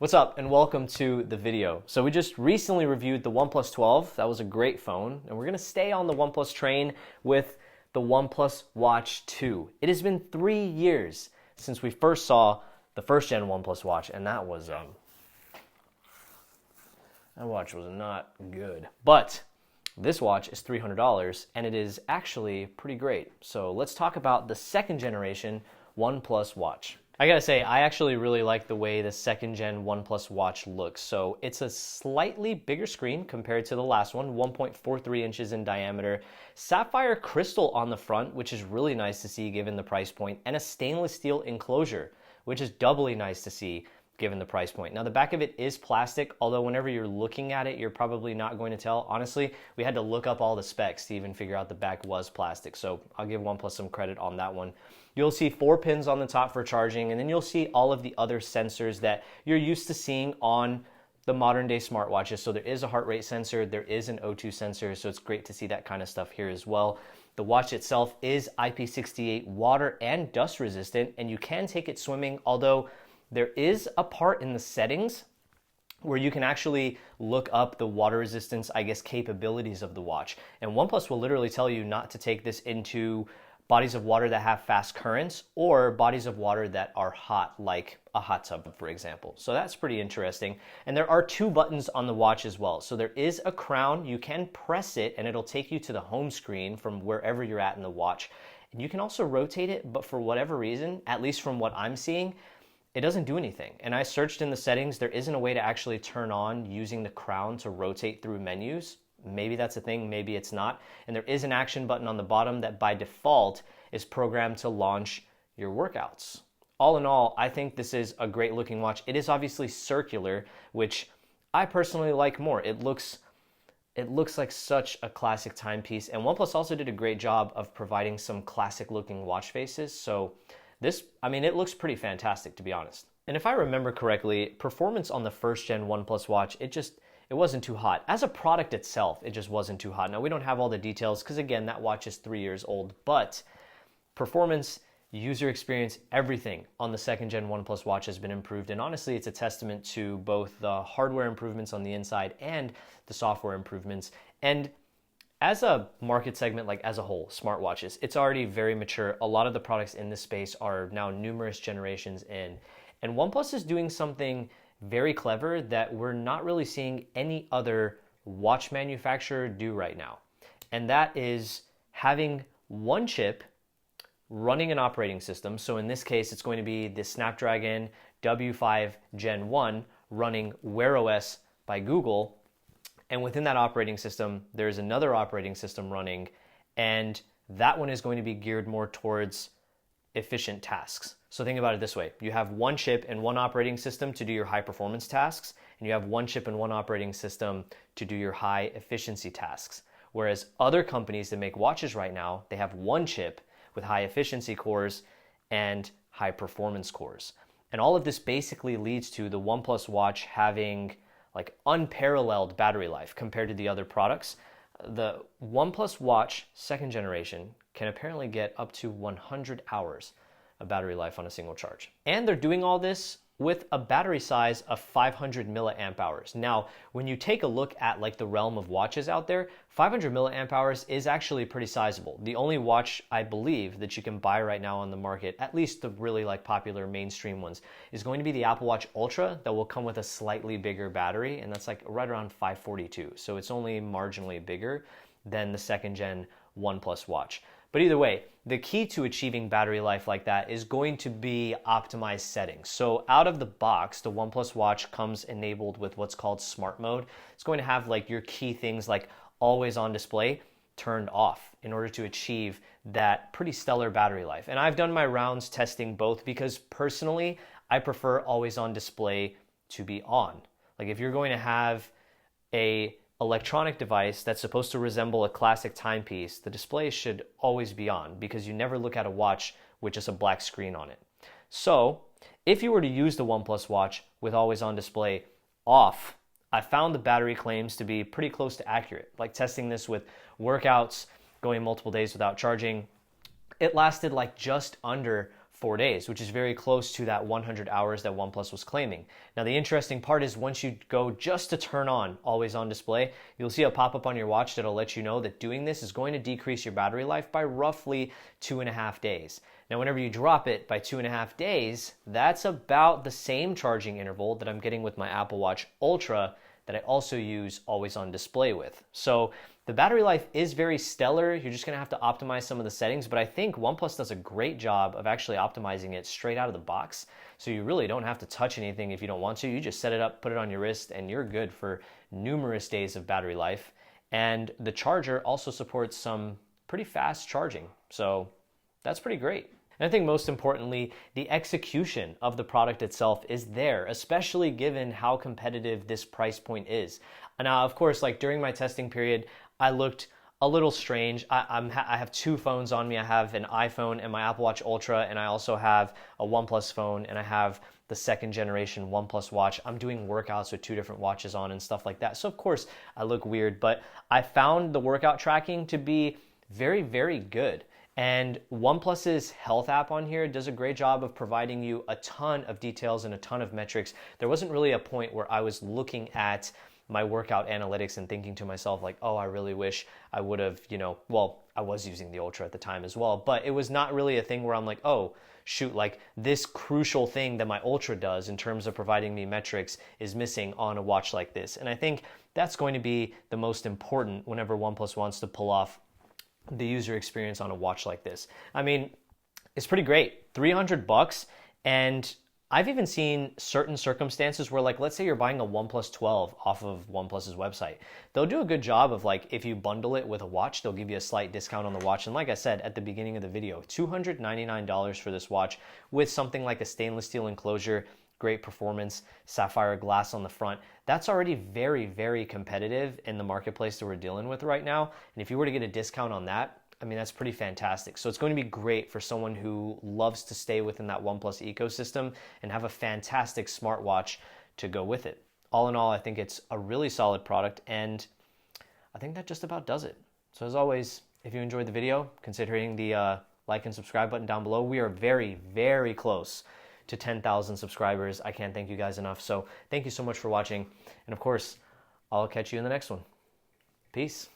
What's up and welcome to the video. So we just recently reviewed the OnePlus 12. That was a great phone, and we're gonna stay on the OnePlus train with the OnePlus Watch 2. It has been 3 years since we first saw the first gen OnePlus Watch, and that watch was not good. But this watch is $300 and it is actually pretty great. So let's talk about the second generation OnePlus Watch. I gotta say, I actually really like the way the second gen OnePlus Watch looks. So it's a slightly bigger screen compared to the last one, 1.43 inches in diameter, sapphire crystal on the front, which is really nice to see given the price point, and a stainless steel enclosure, which is doubly nice to see given the price point. Now the back of it is plastic, although whenever you're looking at it, you're probably not going to tell. Honestly, we had to look up all the specs to even figure out the back was plastic, so I'll give OnePlus some credit on that one. You'll see 4 pins on the top for charging, and then you'll see all of the other sensors that you're used to seeing on the modern day smartwatches. So there is a heart rate sensor, there is an O2 sensor, so it's great to see that kind of stuff here as well. The watch itself is IP68 water and dust resistant, and you can take it swimming, although there is a part in the settings where you can actually look up the water resistance, capabilities of the watch. And OnePlus will literally tell you not to take this into bodies of water that have fast currents or bodies of water that are hot, like a hot tub, for example. So that's pretty interesting. And there are 2 buttons on the watch as well. So there is a crown. You can press it and it'll take you to the home screen from wherever you're at in the watch. And you can also rotate it, but for whatever reason, at least from what I'm seeing, it doesn't do anything. And I searched in the settings, there isn't a way to actually turn on using the crown to rotate through menus. Maybe that's a thing, maybe it's not. And there is an action button on the bottom that by default is programmed to launch your workouts. All in all, I think this is a great looking watch. It is obviously circular, which I personally like more. It looks like such a classic timepiece. And OnePlus also did a great job of providing some classic looking watch faces. So this, it looks pretty fantastic, to be honest. And if I remember correctly, performance on the first gen OnePlus Watch, it wasn't too hot. As a product itself, it just wasn't too hot. Now, we don't have all the details because, again, that watch is 3 years old, but performance, user experience, everything on the second gen OnePlus Watch has been improved. And honestly, it's a testament to both the hardware improvements on the inside and the software improvements. And as a market segment, like as a whole, smartwatches, it's already very mature. A lot of the products in this space are now numerous generations in. And OnePlus is doing something very clever that we're not really seeing any other watch manufacturer do right now. And that is having one chip running an operating system. So in this case, it's going to be the Snapdragon W5 Gen 1 running Wear OS by Google. And within that operating system, there's another operating system running, and that one is going to be geared more towards efficient tasks. So think about it this way. You have one chip and one operating system to do your high performance tasks, and you have one chip and one operating system to do your high efficiency tasks. Whereas other companies that make watches right now, they have one chip with high efficiency cores and high performance cores. And all of this basically leads to the OnePlus Watch having like unparalleled battery life compared to the other products. The OnePlus Watch second generation can apparently get up to 100 hours of battery life on a single charge. And they're doing all this with a battery size of 500 milliamp hours. Now, when you take a look at like the realm of watches out there, 500 milliamp hours is actually pretty sizable. The only watch I believe that you can buy right now on the market, at least the really like popular mainstream ones, is going to be the Apple Watch Ultra that will come with a slightly bigger battery, and that's like right around 542. So it's only marginally bigger than the second gen OnePlus Watch. But either way, the key to achieving battery life like that is going to be optimized settings. So out of the box, the OnePlus Watch comes enabled with what's called smart mode. It's going to have like your key things like always on display turned off in order to achieve that pretty stellar battery life. And I've done my rounds testing both because personally, I prefer always on display to be on. Like if you're going to have a electronic device that's supposed to resemble a classic timepiece, the display should always be on because you never look at a watch with just a black screen on it. So if you were to use the OnePlus Watch with always on display off, I found the battery claims to be pretty close to accurate. Like testing this with workouts, going multiple days without charging, it lasted like just under 4 days, which is very close to that 100 hours that OnePlus was claiming. Now, the interesting part is once you go just to turn on always on display, you'll see a pop-up on your watch that'll let you know that doing this is going to decrease your battery life by roughly 2.5 days. Now, whenever you drop it by 2.5 days, that's about the same charging interval that I'm getting with my Apple Watch Ultra that I also use always on display with. So the battery life is very stellar. You're just gonna have to optimize some of the settings, but I think OnePlus does a great job of actually optimizing it straight out of the box. So you really don't have to touch anything if you don't want to. You just set it up, put it on your wrist, and you're good for numerous days of battery life. And the charger also supports some pretty fast charging. So that's pretty great. And I think most importantly, the execution of the product itself is there, especially given how competitive this price point is. Now, of course, like during my testing period, I looked a little strange. I have two phones on me. I have an iPhone and my Apple Watch Ultra, and I also have a OnePlus phone, and I have the second generation OnePlus Watch. I'm doing workouts with two different watches on and stuff like that. So of course I look weird, but I found the workout tracking to be very, very good. And OnePlus's health app on here does a great job of providing you a ton of details and a ton of metrics. There wasn't really a point where I was looking at my workout analytics and thinking to myself like, oh, I really wish I would have, well, I was using the Ultra at the time as well, but it was not really a thing where I'm like, oh, shoot, like this crucial thing that my Ultra does in terms of providing me metrics is missing on a watch like this. And I think that's going to be the most important whenever OnePlus wants to pull off the user experience on a watch like this. I mean, it's pretty great. $300, and I've even seen certain circumstances where, like, let's say you're buying a OnePlus 12 off of OnePlus's website. They'll do a good job of, like, if you bundle it with a watch, they'll give you a slight discount on the watch. And like I said at the beginning of the video, $299 for this watch with something like a stainless steel enclosure, great performance, sapphire glass on the front. That's already very, very competitive in the marketplace that we're dealing with right now. And if you were to get a discount on that, I mean, that's pretty fantastic. So it's going to be great for someone who loves to stay within that OnePlus ecosystem and have a fantastic smartwatch to go with it. All in all, I think it's a really solid product, and I think that just about does it. So as always, if you enjoyed the video, consider hitting the like and subscribe button down below. We are very, very close to 10,000 subscribers. I can't thank you guys enough. So thank you so much for watching. And of course, I'll catch you in the next one. Peace.